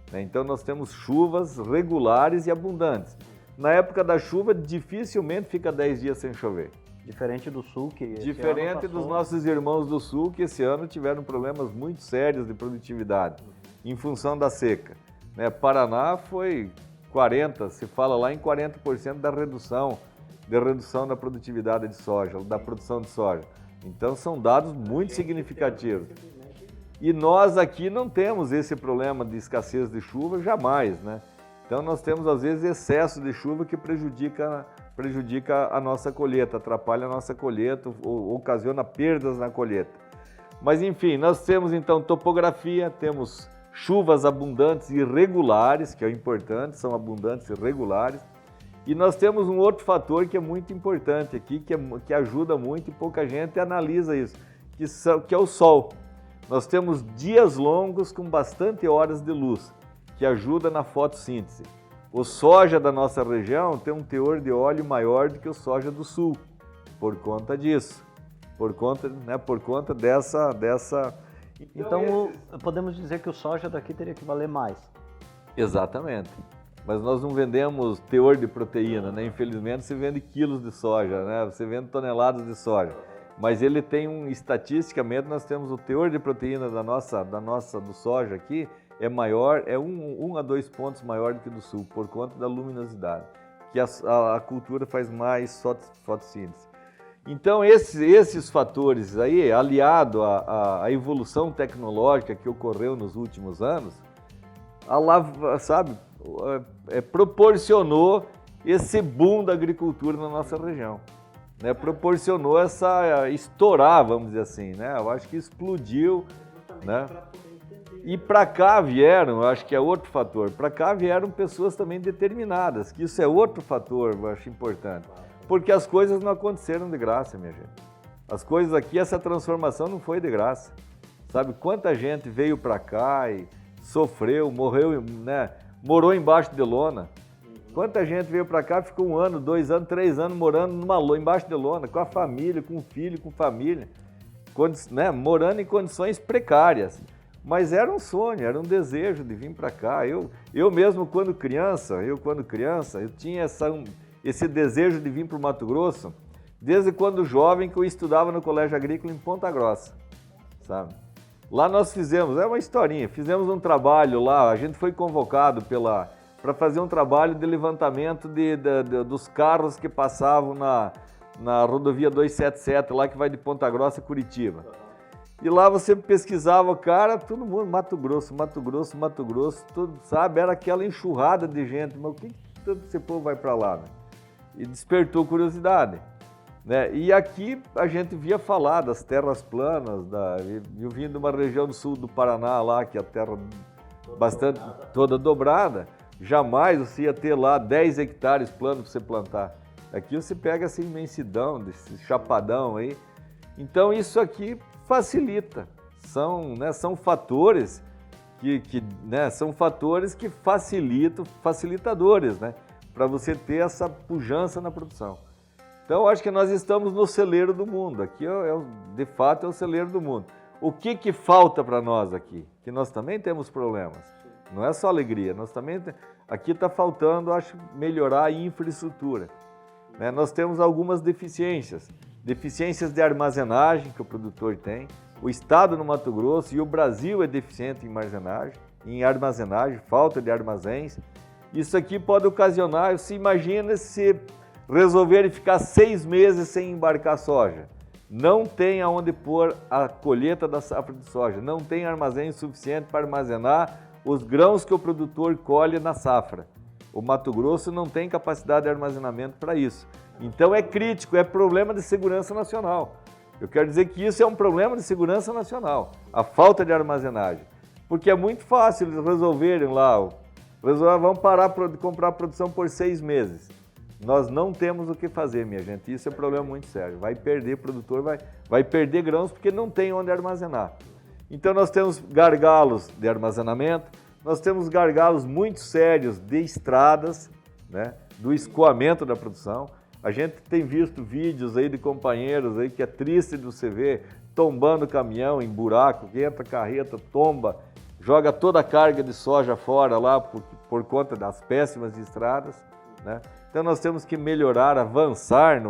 né? Então nós temos chuvas regulares e abundantes. Na época da chuva, dificilmente fica 10 dias sem chover. Diferente do Sul, que Diferente dos nossos irmãos do Sul, que esse ano tiveram problemas muito sérios de produtividade, em função da seca, né? Paraná foi 40%, se fala lá em 40% da redução da produtividade de soja, da produção de soja. Então são dados muito significativos. E nós aqui não temos esse problema de escassez de chuva jamais, né? Então nós temos às vezes excesso de chuva que prejudica prejudica a nossa colheita, atrapalha a nossa colheita, ou ocasiona perdas na colheita. Mas enfim, nós temos então topografia, temos chuvas abundantes e regulares, que é o importante, são abundantes e regulares. E nós temos um outro fator que é muito importante aqui, que ajuda muito e pouca gente analisa isso, que é o sol. Nós temos dias longos com bastante horas de luz, que ajuda na fotossíntese. O soja da nossa região tem um teor de óleo maior do que o soja do sul, por conta disso, por conta dessa... Então, podemos dizer que o soja daqui teria que valer mais. Exatamente. Mas nós não vendemos teor de proteína, né? Infelizmente, você vende quilos de soja, né? Você vende toneladas de soja. Mas ele tem estatisticamente, nós temos o teor de proteína do soja aqui, é maior, é 1 a 2 pontos maior do que do sul, por conta da luminosidade, que a cultura faz mais fotossíntese. Então, esses fatores aí, aliado à evolução tecnológica que ocorreu nos últimos anos, proporcionou esse boom da agricultura na nossa região. Né? Proporcionou estourar, vamos dizer assim, né? Eu acho que explodiu, né? E para cá vieram, eu acho que é outro fator, para cá vieram pessoas também determinadas, que isso é outro fator, eu acho importante. Porque as coisas não aconteceram de graça, minha gente. As coisas aqui, essa transformação não foi de graça. Sabe quanta gente veio para cá e sofreu, morreu, né? Morou embaixo de lona. Quanta gente veio para cá, ficou 1 ano, 2 anos, 3 anos morando embaixo de lona, com a família, com o filho, com família, né? Morando em condições precárias. Mas era um sonho, era um desejo de vir para cá. Eu mesmo, quando criança, eu tinha esse desejo de vir para o Mato Grosso, desde quando jovem, que eu estudava no Colégio Agrícola em Ponta Grossa, sabe? Lá nós fizemos, é uma historinha, fizemos um trabalho lá, a gente foi convocado para fazer um trabalho de levantamento dos carros que passavam na rodovia 277, lá que vai de Ponta Grossa a Curitiba. E lá você pesquisava, cara, todo mundo, Mato Grosso, tudo, sabe? Era aquela enxurrada de gente, mas o que tanto esse povo vai para lá, né? E despertou curiosidade, né? E aqui a gente via falar das terras planas, eu vim de uma região do sul do Paraná lá, que é a terra bastante toda dobrada, jamais você ia ter lá 10 hectares planos para você plantar. Aqui você pega essa imensidão, desse chapadão aí. Então isso aqui facilita, são fatores que facilitadores, né? Para você ter essa pujança na produção. Então, acho que nós estamos no celeiro do mundo. Aqui, de fato, é o celeiro do mundo. O que falta para nós aqui? Que nós também temos problemas. Não é só alegria. Aqui está faltando, acho, melhorar a infraestrutura. Né? Nós temos algumas deficiências. Deficiências de armazenagem que o produtor tem. O estado no Mato Grosso e o Brasil é deficiente em armazenagem, falta de armazéns. Isso aqui pode ocasionar, você imagina se resolverem ficar 6 meses sem embarcar soja. Não tem aonde pôr a colheita da safra de soja, não tem armazém suficiente para armazenar os grãos que o produtor colhe na safra. O Mato Grosso não tem capacidade de armazenamento para isso. Então é crítico, é problema de segurança nacional. Eu quero dizer que isso é um problema de segurança nacional, a falta de armazenagem. Porque é muito fácil eles resolverem lá, vamos parar de comprar produção por 6 meses. Nós não temos o que fazer, minha gente. Isso é um problema muito sério. Vai perder, o produtor vai perder grãos porque não tem onde armazenar. Então nós temos gargalos de armazenamento, nós temos gargalos muito sérios de estradas, né, do escoamento da produção. A gente tem visto vídeos aí de companheiros aí que é triste de você ver tombando caminhão em buraco, que entra carreta, tomba, joga toda a carga de soja fora lá por conta das péssimas estradas, né? Então nós temos que melhorar, avançar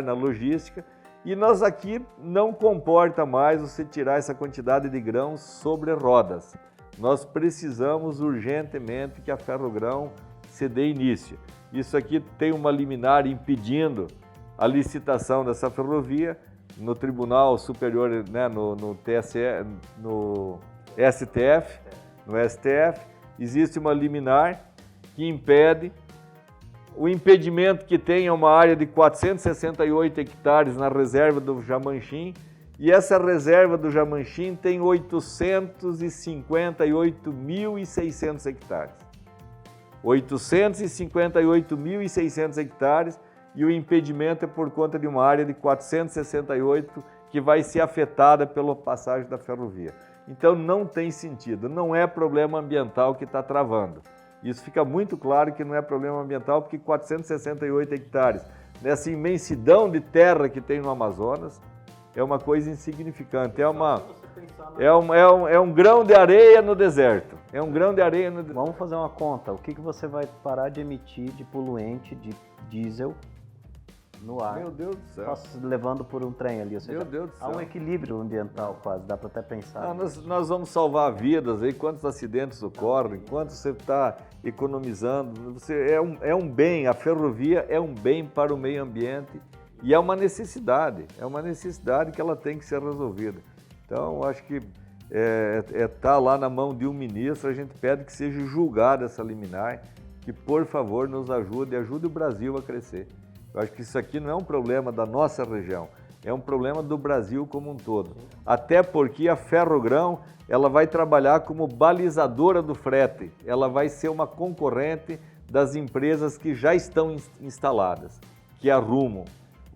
na logística, e nós aqui não comporta mais você tirar essa quantidade de grãos sobre rodas. Nós precisamos urgentemente que a Ferrogrão se dê início. Isso aqui tem uma liminar impedindo a licitação dessa ferrovia no Tribunal Superior, né, no TSE, no STF, existe uma liminar que impede O impedimento que tem é uma área de 468 hectares na reserva do Jamanchim, e essa reserva do Jamanchim tem 858.600 hectares. 858.600 hectares, e o impedimento é por conta de uma área de 468 que vai ser afetada pela passagem da ferrovia. Então não tem sentido, não é problema ambiental que está travando. Isso fica muito claro que não é problema ambiental, porque 468 hectares, nessa imensidão de terra que tem no Amazonas, é uma coisa insignificante, é um grão de areia no deserto. É um grão de areia no deserto. Vamos fazer uma conta. O que você vai parar de emitir de poluente de diesel no ar? Meu Deus do céu. Levando por um trem ali. Ou seja, Meu Deus do céu. há um equilíbrio ambiental quase, dá para até pensar. Nós vamos salvar vidas aí, quantos acidentes ocorrem, quanto você está economizando. É um bem, a ferrovia é um bem para o meio ambiente e é uma necessidade que ela tem que ser resolvida. Então, acho que tá lá na mão de um ministro, a gente pede que seja julgada essa liminar, que por favor nos ajude o Brasil a crescer. Eu acho que isso aqui não é um problema da nossa região, é um problema do Brasil como um todo. Até porque a Ferrogrão, ela vai trabalhar como balizadora do frete, ela vai ser uma concorrente das empresas que já estão instaladas, que é a Rumo.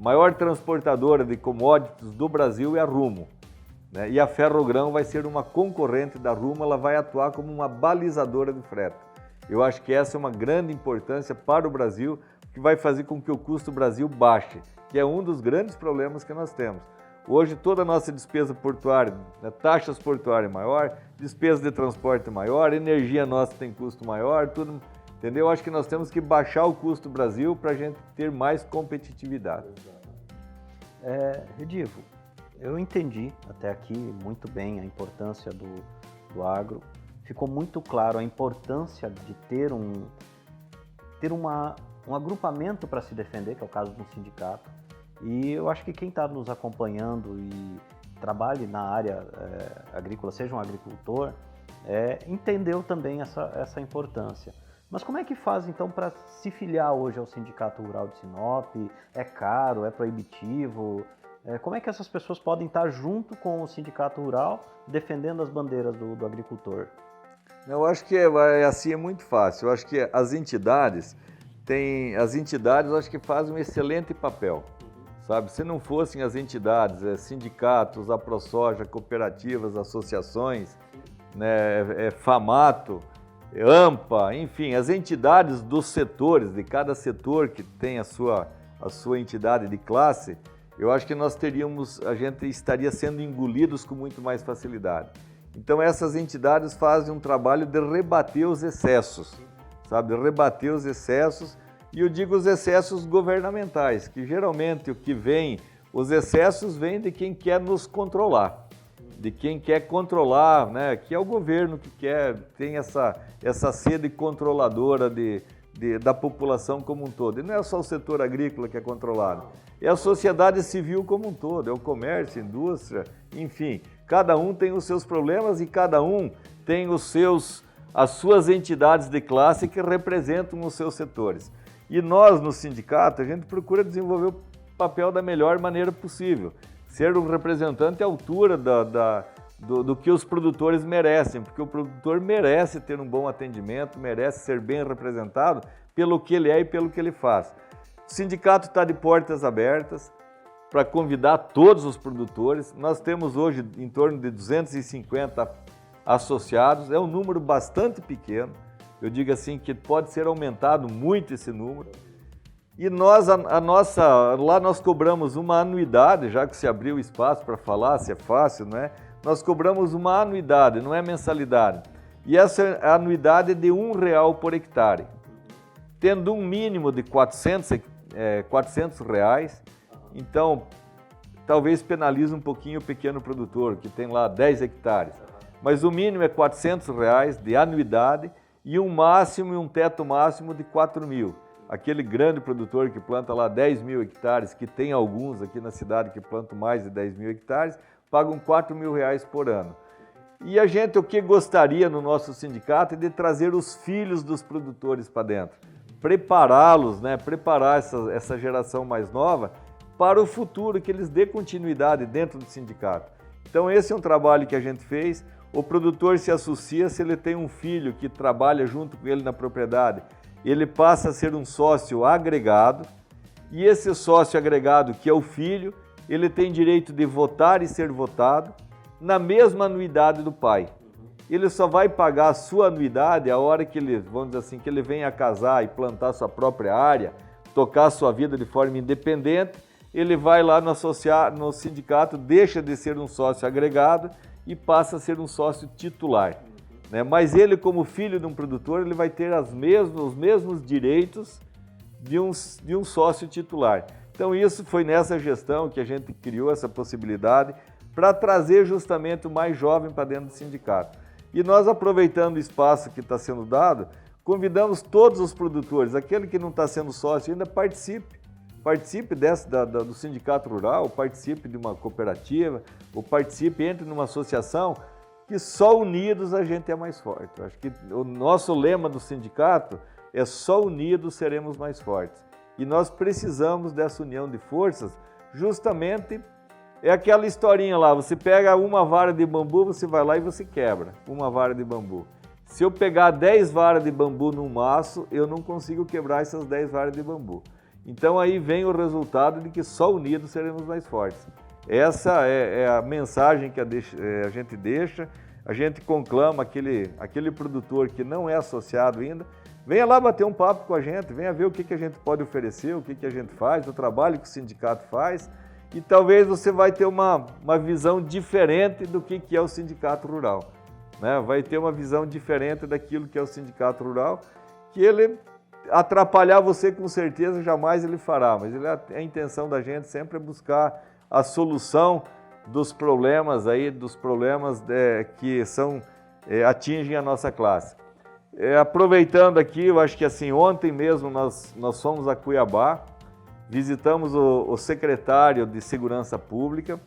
A maior transportadora de commodities do Brasil é a Rumo, né? E a Ferrogrão vai ser uma concorrente da Rumo, ela vai atuar como uma balizadora de frete. Eu acho que essa é uma grande importância para o Brasil, que vai fazer com que o custo do Brasil baixe, que é um dos grandes problemas que nós temos. Hoje toda a nossa despesa portuária, né, taxas portuárias maior, despesa de transporte maior, energia nossa tem custo maior, tudo, entendeu? Eu acho que nós temos que baixar o custo do Brasil para a gente ter mais competitividade. Redivo, eu entendi até aqui muito bem a importância do agro. Ficou muito claro a importância de ter um agrupamento para se defender, que é o caso do sindicato. E eu acho que quem está nos acompanhando e trabalhe na área agrícola, seja um agricultor, entendeu também essa importância. Mas como é que faz então para se filiar hoje ao Sindicato Rural de Sinop? É caro? É proibitivo? Como é que essas pessoas podem estar junto com o Sindicato Rural defendendo as bandeiras do agricultor? Eu acho que assim é muito fácil. Eu acho que as entidades eu acho que fazem um excelente papel. Sabe? Se não fossem as entidades, sindicatos, a ProSoja, cooperativas, associações, né, FAMATO, AMPA, enfim, as entidades dos setores, de cada setor que tem a sua entidade de classe, eu acho que a gente estaria sendo engolidos com muito mais facilidade. Então essas entidades fazem um trabalho de rebater os excessos, sabe? De rebater os excessos, e eu digo os excessos governamentais, que geralmente os excessos vêm de quem quer nos controlar, de quem quer controlar, né? Que é o governo que tem essa sede controladora da população como um todo. E não é só o setor agrícola que é controlado, é a sociedade civil como um todo, é o comércio, a indústria, enfim. Cada um tem os seus problemas e cada um tem as suas entidades de classe que representam os seus setores. E nós, no sindicato, a gente procura desenvolver o papel da melhor maneira possível, ser um representante à altura do que os produtores merecem, porque o produtor merece ter um bom atendimento, merece ser bem representado pelo que ele é e pelo que ele faz. O sindicato está de portas abertas para convidar todos os produtores. Nós temos hoje em torno de 250 associados, é um número bastante pequeno, eu digo assim que pode ser aumentado muito esse número. E lá nós cobramos uma anuidade, já que se abriu espaço para falar, se é fácil, não é? Nós cobramos uma anuidade, não é mensalidade. E essa anuidade é de R$1 por hectare. Tendo um mínimo de R$400, então talvez penalize um pouquinho o pequeno produtor, que tem lá 10 hectares. Mas o mínimo é R$400 de anuidade e um teto máximo de 4.000. Aquele grande produtor que planta lá 10.000 hectares, que tem alguns aqui na cidade que plantam mais de 10.000 hectares, pagam R$4.000 por ano. E a gente, o que gostaria no nosso sindicato é de trazer os filhos dos produtores para dentro. prepará-los, né, preparar essa geração mais nova para o futuro, que eles dê continuidade dentro do sindicato. Então esse é um trabalho que a gente fez. O produtor se associa se ele tem um filho que trabalha junto com ele na propriedade, ele passa a ser um sócio agregado, e esse sócio agregado, que é o filho, ele tem direito de votar e ser votado na mesma anuidade do pai. Ele só vai pagar a sua anuidade a hora que ele, vamos dizer assim, que ele venha casar e plantar sua própria área, tocar sua vida de forma independente, ele vai lá no sindicato, deixa de ser um sócio agregado e passa a ser um sócio titular. Né? Mas ele, como filho de um produtor, ele vai ter os mesmos direitos de um sócio titular. Então isso foi nessa gestão que a gente criou essa possibilidade para trazer justamente o mais jovem para dentro do sindicato. E nós, aproveitando o espaço que está sendo dado, convidamos todos os produtores, aquele que não está sendo sócio ainda, participe do sindicato rural, participe de uma cooperativa, ou participe, entre numa associação, que só unidos a gente é mais forte. Eu acho que o nosso lema do sindicato é só unidos seremos mais fortes. E nós precisamos dessa união de forças, justamente é aquela historinha lá, você pega uma vara de bambu, você vai lá e você quebra uma vara de bambu. Se eu pegar 10 varas de bambu num maço, eu não consigo quebrar essas 10 varas de bambu. Então aí vem o resultado de que só unidos seremos mais fortes. Essa é a mensagem que a gente deixa, a gente conclama aquele produtor que não é associado ainda, venha lá bater um papo com a gente, venha ver o que a gente pode oferecer, o que a gente faz, o trabalho que o sindicato faz, e talvez você vai ter uma visão diferente do que é o sindicato rural. Né? Vai ter uma visão diferente daquilo que é o sindicato rural, que ele atrapalhar você com certeza jamais ele fará, mas a intenção da gente sempre é buscar a solução dos problemas que atingem a nossa classe. Aproveitando aqui, eu acho que assim, ontem mesmo nós fomos a Cuiabá, visitamos o secretário de Segurança Pública,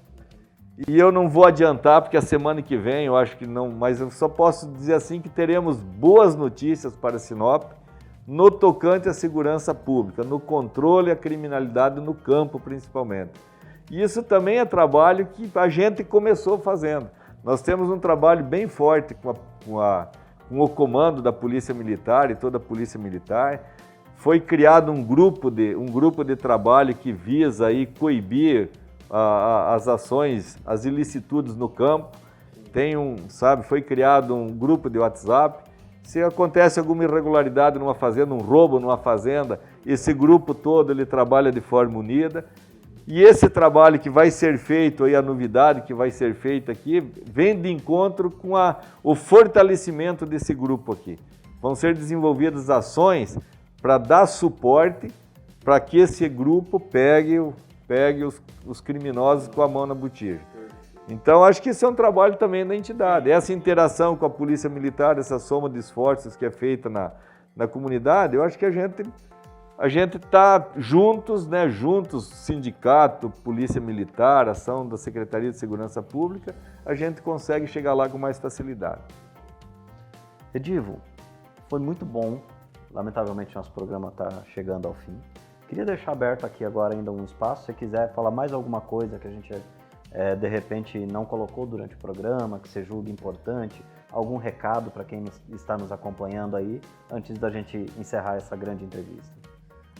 e eu não vou adiantar porque a semana que vem eu acho que não, mas eu só posso dizer assim que teremos boas notícias para Sinop no tocante à segurança pública, no controle à criminalidade no campo principalmente. E isso também é trabalho que a gente começou fazendo. Nós temos um trabalho bem forte com o comando da Polícia Militar e toda a Polícia Militar. Foi criado um grupo de trabalho que visa aí coibir as ações, as ilicitudes no campo. Foi criado um grupo de WhatsApp. Se acontece alguma irregularidade numa fazenda, um roubo numa fazenda, esse grupo todo ele trabalha de forma unida. E esse trabalho que vai ser feito, a novidade que vai ser feita aqui, vem de encontro com o fortalecimento desse grupo aqui. Vão ser desenvolvidas ações para dar suporte para que esse grupo pegue os criminosos com a mão na botija. Então, acho que isso é um trabalho também da entidade. Essa interação com a Polícia Militar, essa soma de esforços que é feita na comunidade, eu acho que a gente está juntos, né? Juntos, sindicato, Polícia Militar, ação da Secretaria de Segurança Pública, a gente consegue chegar lá com mais facilidade. Edivo, foi muito bom. Lamentavelmente, nosso programa está chegando ao fim. Queria deixar aberto aqui agora ainda um espaço. Se você quiser falar mais alguma coisa que a gente, de repente, não colocou durante o programa, que você julga importante, algum recado para quem está nos acompanhando aí, antes da gente encerrar essa grande entrevista.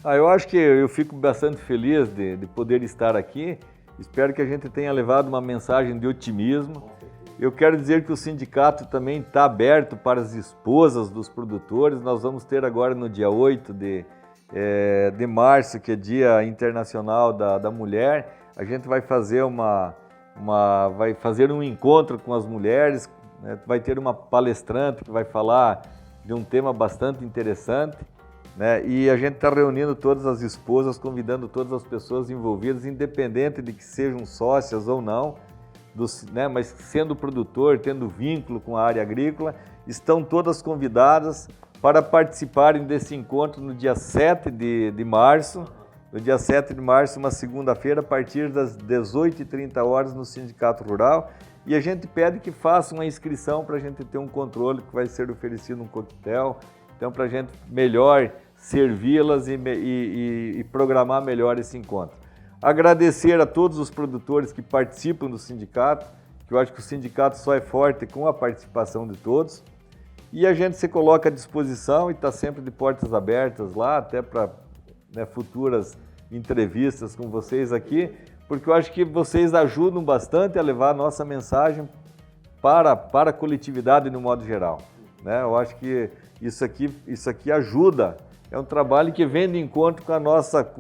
Eu acho que eu fico bastante feliz de poder estar aqui. Espero que a gente tenha levado uma mensagem de otimismo. Eu quero dizer que o sindicato também está aberto para as esposas dos produtores. Nós vamos ter agora no dia 8 de março, que é Dia Internacional da Mulher, a gente vai fazer vai fazer um encontro com as mulheres, né? Vai ter uma palestrante que vai falar de um tema bastante interessante, né? E a gente está reunindo todas as esposas, convidando todas as pessoas envolvidas, independente de que sejam sócias ou não, né? Mas sendo produtor, tendo vínculo com a área agrícola, estão todas convidadas para participarem desse encontro no dia 7 de março. No dia 7 de março, uma segunda-feira, a partir das 18h30 no Sindicato Rural. E a gente pede que faça uma inscrição para a gente ter um controle que vai ser oferecido um coquetel. Então, para a gente melhor servi-las e programar melhor esse encontro. Agradecer a todos os produtores que participam do sindicato, que eu acho que o sindicato só é forte com a participação de todos. E a gente se coloca à disposição e está sempre de portas abertas lá, até para futuras entrevistas com vocês aqui, porque eu acho que vocês ajudam bastante a levar a nossa mensagem para a coletividade no modo geral. Né? Eu acho que isso aqui ajuda, é um trabalho que vem de encontro com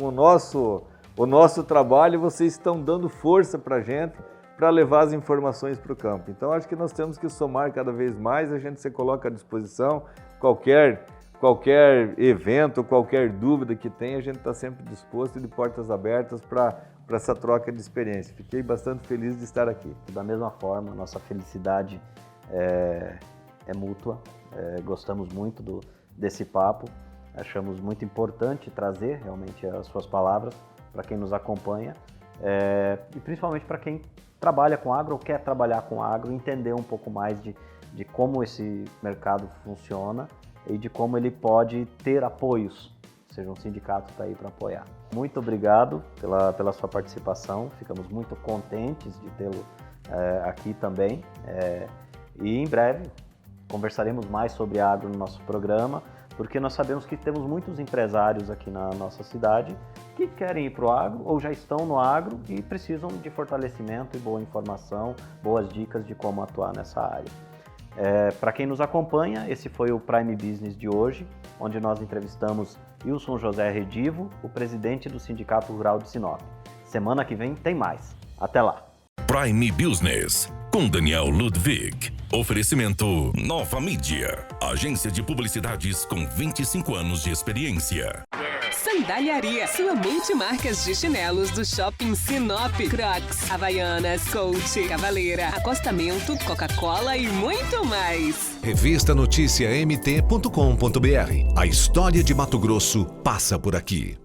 o nosso trabalho, e vocês estão dando força para a gente, para levar as informações para o campo. Então, acho que nós temos que somar cada vez mais, a gente se coloca à disposição, qualquer evento, qualquer dúvida que tenha, a gente está sempre disposto e de portas abertas para essa troca de experiência. Fiquei bastante feliz de estar aqui. Da mesma forma, nossa felicidade é mútua, gostamos muito desse papo, achamos muito importante trazer realmente as suas palavras para quem nos acompanha, e principalmente para quem trabalha com agro ou quer trabalhar com agro, entender um pouco mais de como esse mercado funciona e de como ele pode ter apoios, seja um sindicato está aí para apoiar. Muito obrigado pela sua participação, ficamos muito contentes de tê-lo aqui também, e em breve conversaremos mais sobre agro no nosso programa, porque nós sabemos que temos muitos empresários aqui na nossa cidade que querem ir para o agro ou já estão no agro e precisam de fortalecimento e boa informação, boas dicas de como atuar nessa área. Para quem nos acompanha, esse foi o Prime Business de hoje, onde nós entrevistamos Wilson José Redivo, o presidente do Sindicato Rural de Sinop. Semana que vem tem mais. Até lá! Prime Business, com Daniel Ludwig. Oferecimento Nova Mídia, agência de publicidades com 25 anos de experiência. Sandaliaria, sua multimarcas de chinelos do Shopping Sinop. Crocs, Havaianas, Coach, Cavaleira, acostamento, Coca-Cola e muito mais. Revista Notícia MT.com.br. A história de Mato Grosso passa por aqui.